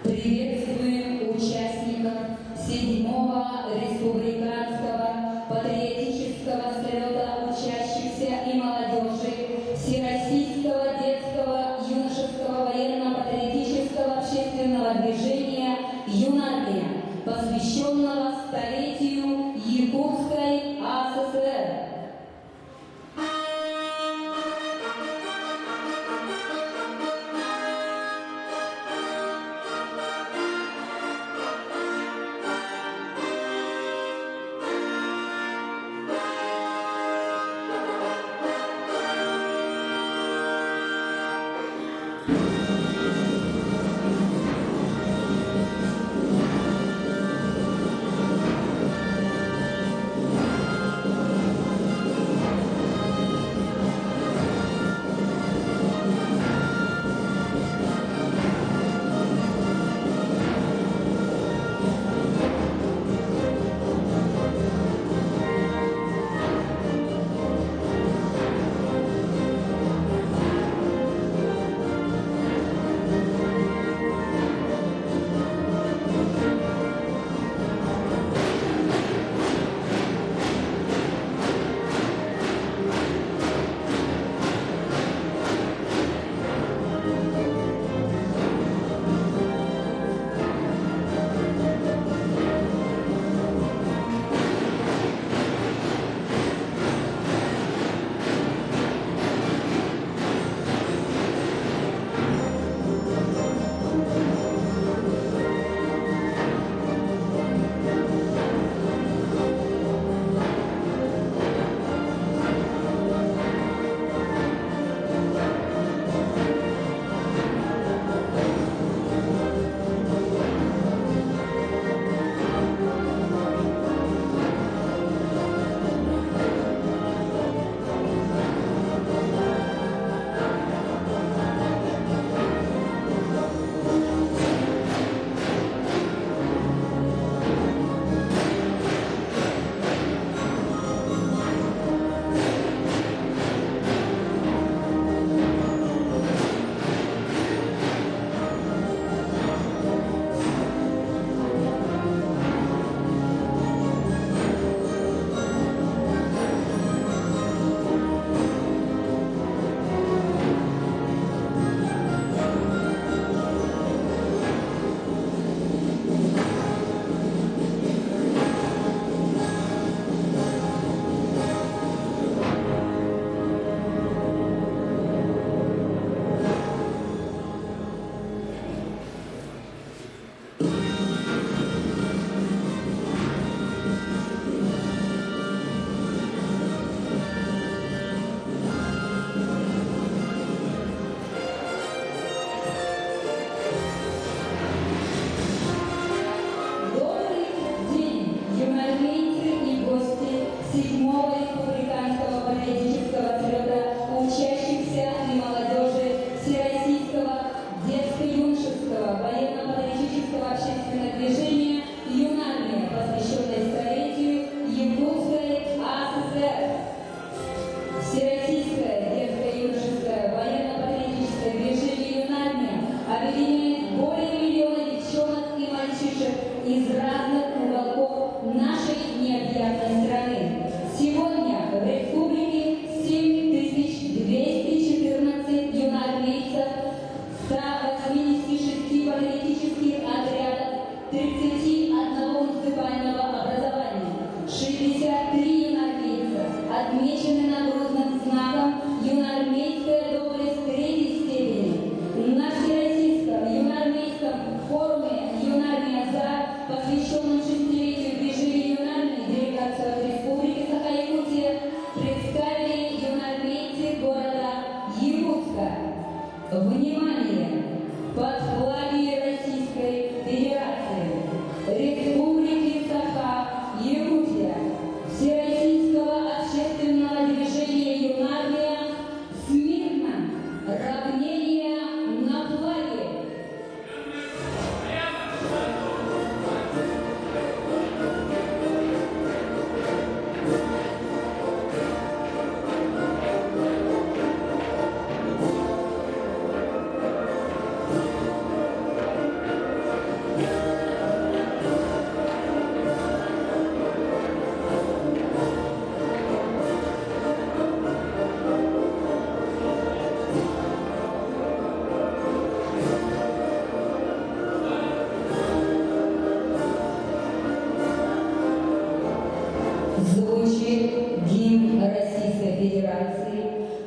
Приветствуем участников 7-го республиканского патриотического слета учащихся и молодежи Всероссийского детского юношеского военно-патриотического общественного движения «Юнармия», посвященного столетию Якутской АССР.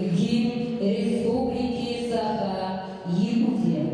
гимн Республики Саха-Якутия.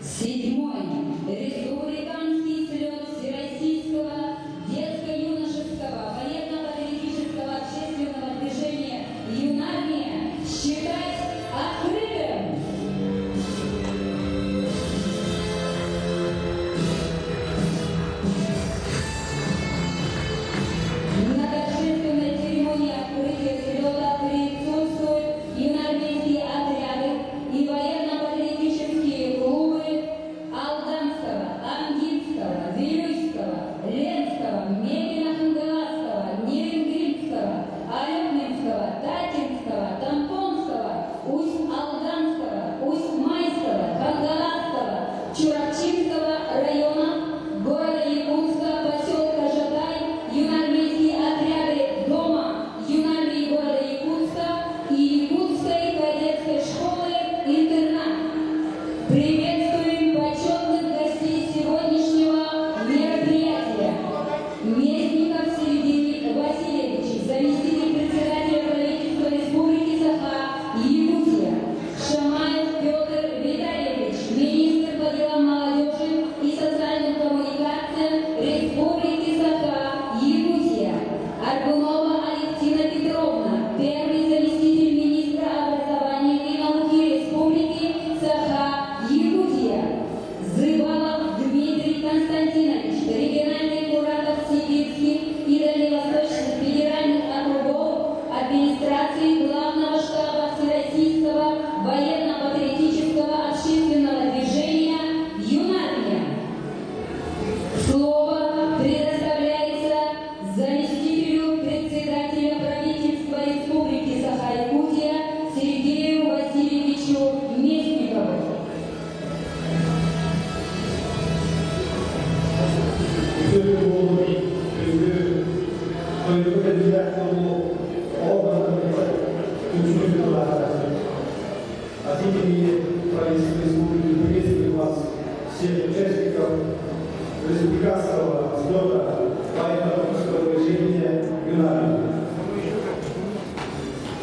Седьмой республиканский слет Всероссийского детско-юношеского военно-патриотического общественного движения «Юнармия» считать открытым. На торжественной церемонии открытия слета присутствуют юнармейские отряды и военно-патриотические клубы Алданского, Ангинского, участников республиканского слета военно-русского движения «Юнармия».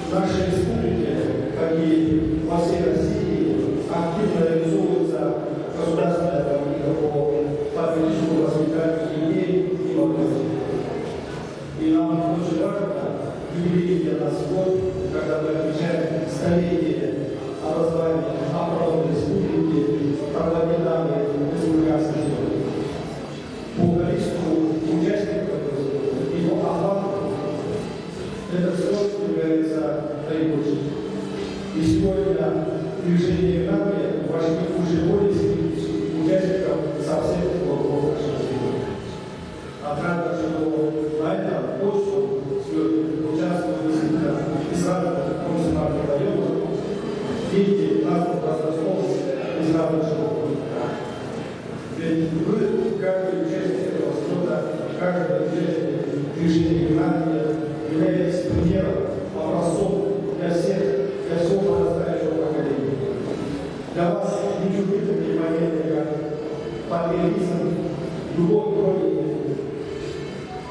В нашей республике, как и во всей России, активно реализуется государственная политика по патриотическому воспитанию идей и вопросов. И нам очень важно юбилей для нас год, когда мы отмечаем столетие образования автономной республики, проводниками республиканских слетов. По количеству участников его охвату этот слет является наибольшим. И сегодня движение «Юнармия» вошли уже более 70 участников со всех уголков нашего региона. Отрадно, что на этом почту участвуют действительно из разных муниципальных районов, дети разных возрастов из разных школ. Ведь вы, каждый участник этого слета, каждый участник движения «Юнармия» являетесь примером, образцом для всего подрастающего поколения. Для вас не чужды такие моменты, как патриотизм, любовь к родине,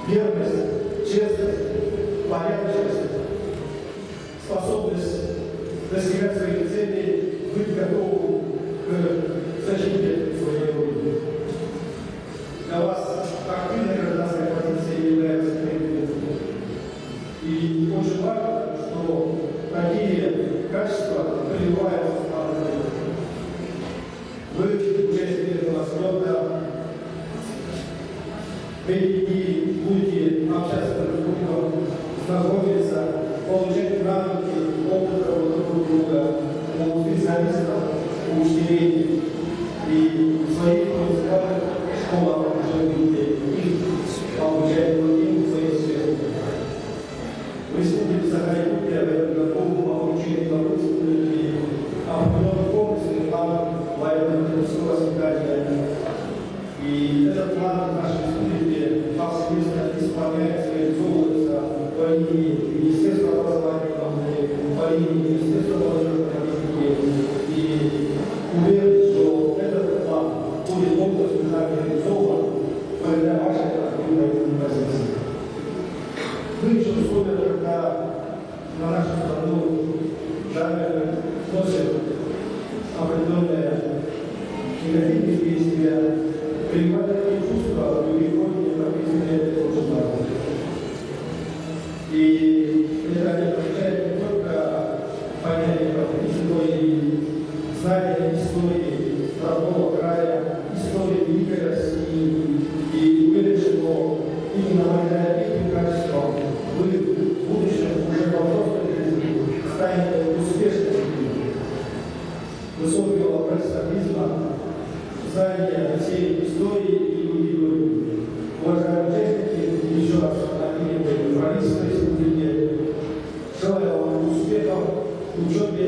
верность, честность, порядочность, способность достигать своих целей, быть готовым к защите своей родины. Для вас активная гражданская позиция является приоритетом. И очень важно, что такие качества прививаются в стране. Вы, участники этого слета, в эти дни будете общаться друг с другом, знакомиться, получать навыки, опыт друг друга у специалистов, у учителей. И в своих муниципальных школах уже будете их обучать другим в своих сферах. В республике Саха-Якутия в этом году получили напутствие определенный комплексный план военно-технического воспитания. И этот план в нашей республике повсеместно исполняется, реализовывается по линии Министерства образования и науки, по линии Министерства молодежной политики. И уверен, что этот план будет полностью реализован благодаря вашей активной позиции. Мы еще условия, когда на нашу страну даже носят определенные негативные действия, принимать такие чувства в переходе европейской очень важно. И это не означает не только понятие но и знание истории родного края, истории великой России. И уверен, что именно благодаря этим качествам вы в будущем уже во взрослой жизни станете успешными. Высокого профессионализма, знания всей истории и культуры. Уважаемые участники, еще раз объявляю правительство республики. Желаю вам успехов в учебе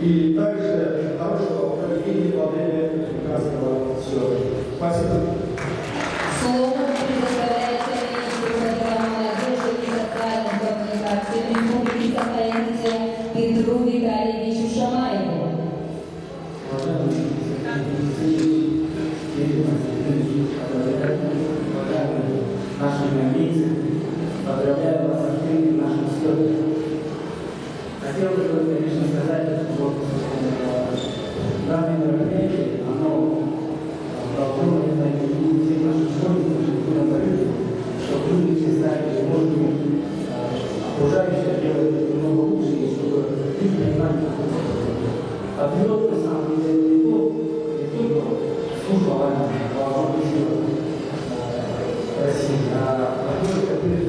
и также хорошего проведения во время республиканского слета. Спасибо. Слово предоставляется министру молодежи и социальных коммуникаций Республики Саха-Якутия Петру Витальевичу Шамаеву. Наши границы, поздравляю вас с открытием нашего слета. Хотел бы, конечно, сказать, что данное мероприятие, оно должно стать всем нашим школьникам, чтобы люди стали возможными окружающих делать намного лучше, и чтобы люди понимали, патриот, на самом деле, не только служба вооруженных сил России, а патриот, который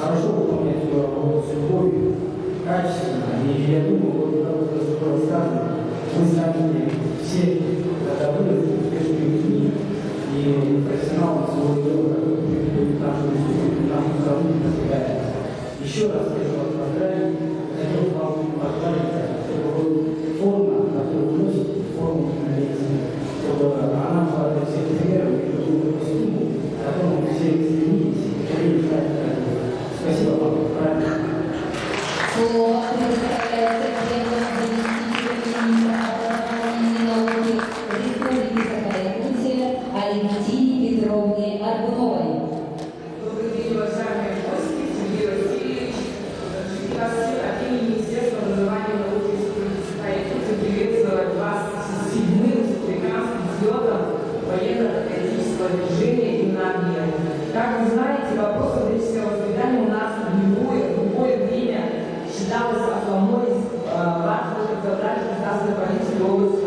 хорошо выполняет свою работу с любовью, качественно. И я думаю, вот того, что было сказано, вы станете все добрые, успешные людьми и профессионалом своего дела, который приведет нашу республику, нашу страну и достигает. Еще раз хочу вас поздравить, хотел вам пожелать, чтобы форма, которую вы носите, форму журналистов, чтобы она была для всех примером и чтобы костюму, к которому все стремились и хотели стать. Спасибо вам. Слово предоставляется заместителю министра образования и науки взлетом военно-патриотического движения «Юнармия». Как вы знаете, вопрос патриотического воспитания у нас в любое время считалось основной важной задачей государственной политики в области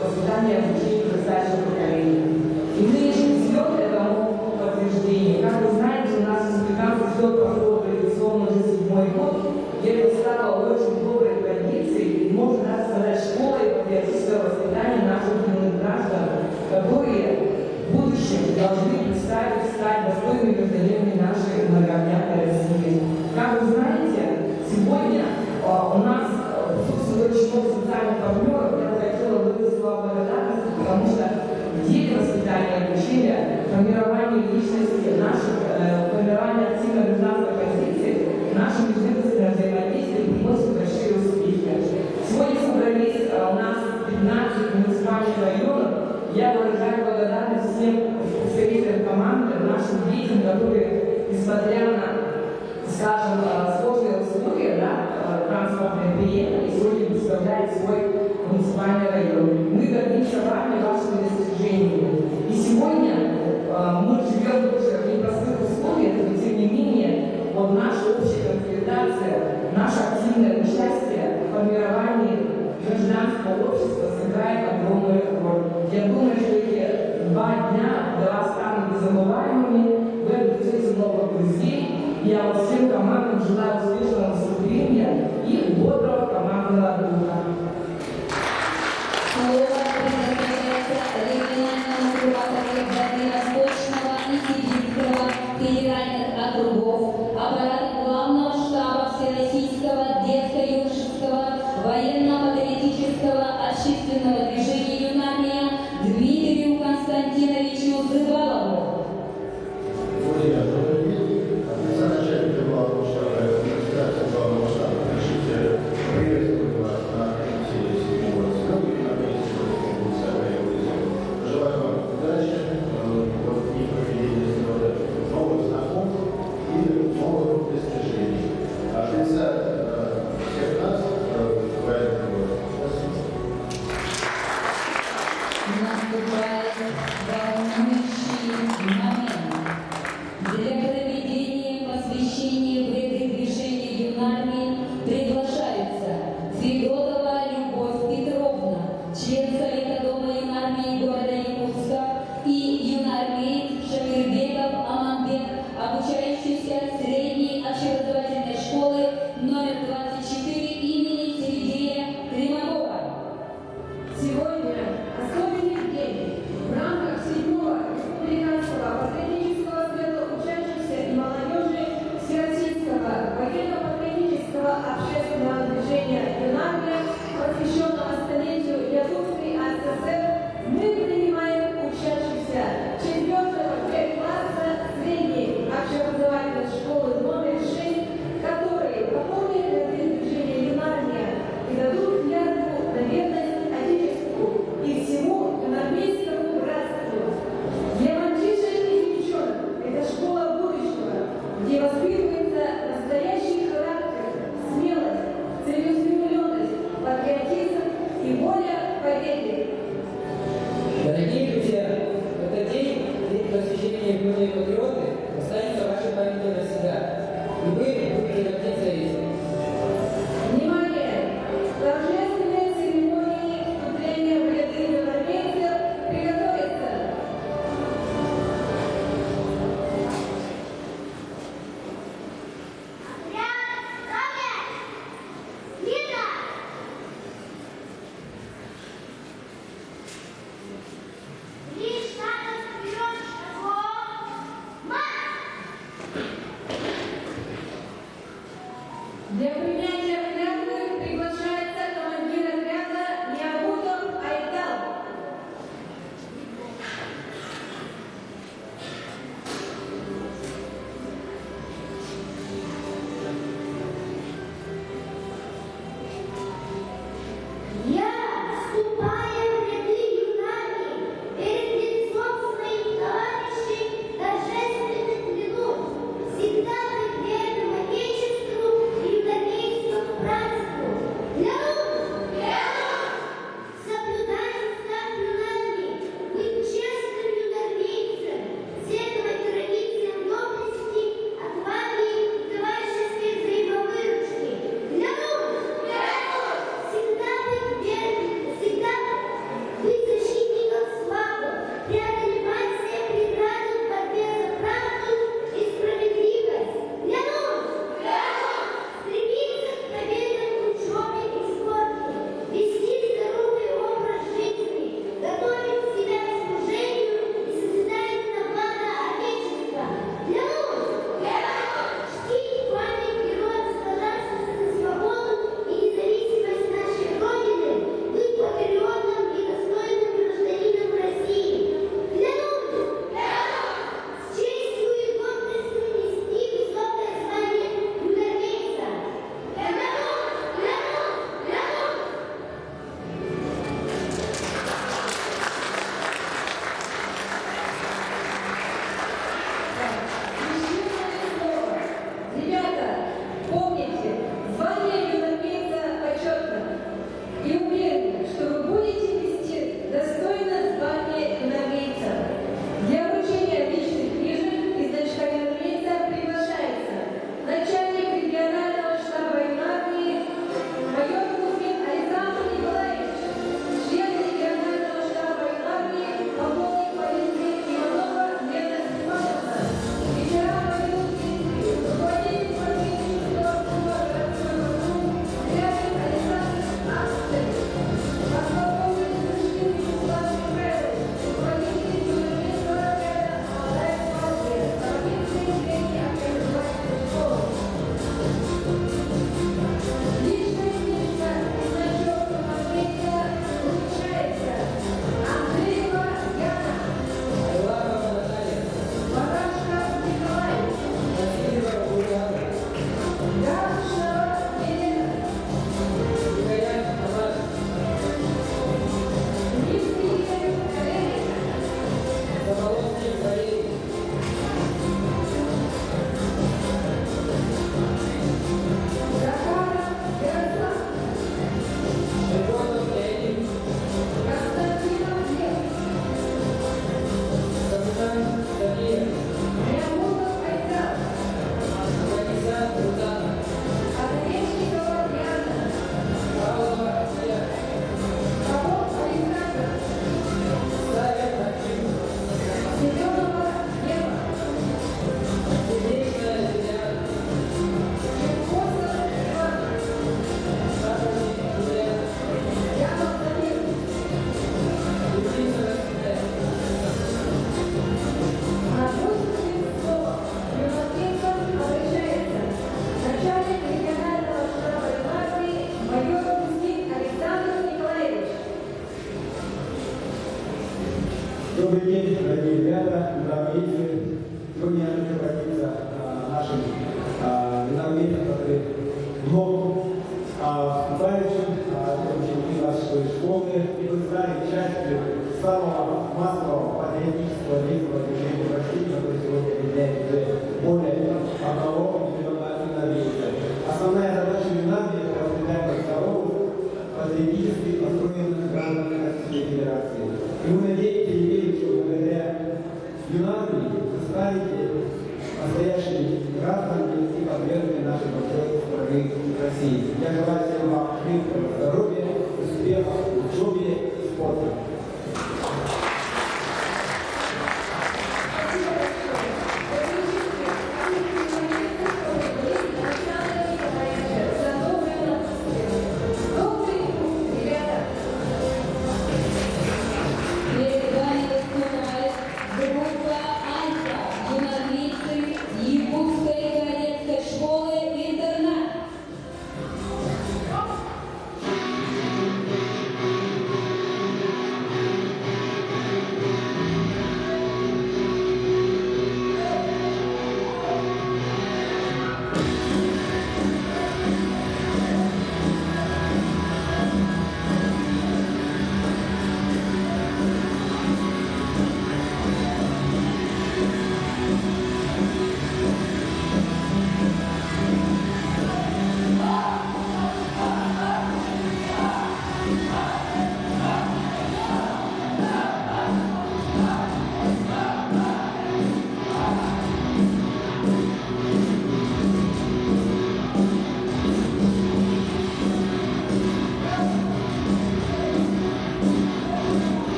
воспитания и обучения подрастающего поколения. И нынешний взлет этому подтверждение. Как вы знаете, у нас республиканский взлет прошел традиционно уже 7-й год, и это стало очень доброй традицией, и можно даже сказать, школой патриотического воспитания наших юных граждан, которые в будущем должны представить, стать достойными гражданами нашей многообъятной России. Как вы знаете, сегодня у нас присутствует очень много социальных партнеров. Я бы хотела выразить слова благодарности, потому что в деле воспитания и обучения, формирование личности, формирование активной гражданской позиции, наше межведомственное взаимодействие приносит большие успехи. Сегодня собрались у нас 15 муниципальных районов. Я выражаю благодарность всем представителям команды, нашим детям, которые, несмотря на, скажем, сложные условия, транспортные приемы, и сегодня представляет свой муниципальный район. Мы гордимся вами, вашими достижениями. И сегодня мы живем тоже в непростых условиях, но тем не менее, вот наша общая консолидация, наше активное участие в формировании гражданского общества сыграет огромную роль. Я думаю, что эти 2 дня для вас станут незабываемыми, вы обретете много друзей. Я вам всем командам желаю успешного выступления и бодрого командного духа. Слово предоставляется региональному куратору Дальневосточного и Сибирского федеральных округов, аппарата главного штаба Всероссийского детско-юношеского военно-патриотического общественного движения «Юнармия» Дмитрию Константиновичу Зыбалову. Наступает волнующий момент. Для проведения посвящения в это движение «Юнармии» приглашаются Федотова Любовь Петровна, член Совета Дома Юнармии города Якутска, и юнармеец Шамирбеков Аманбек, обучающийся средней общеобразовательной школы номер 24 имени Сергея Кремакова. Сегодня особенный день в рамках 7-й Добрый день, дорогие ребята, единомейцы. Сегодня я хочу обратиться к нашим единомейцам, которые вновь вступающим, ученики нашей школы, и вы стали частью самого массового патриотического действия движения в России, которое сегодня объединяет уже более 1 миллиона единомейцев. Основная задача Юнамии – это воспитание здоровых, патриотически настроенных граждан Российской Федерации. И мы надеемся и верим, что благодаря Юнамии вы станете настоящими гражданами и подвергнутыми нашей большой страны России. Я желаю всем вам крепкого здоровья, успехов в учебе и спорте. Перед вами выступает группа «Альфа», журналисты Якутской кадетской школы-интернат.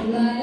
на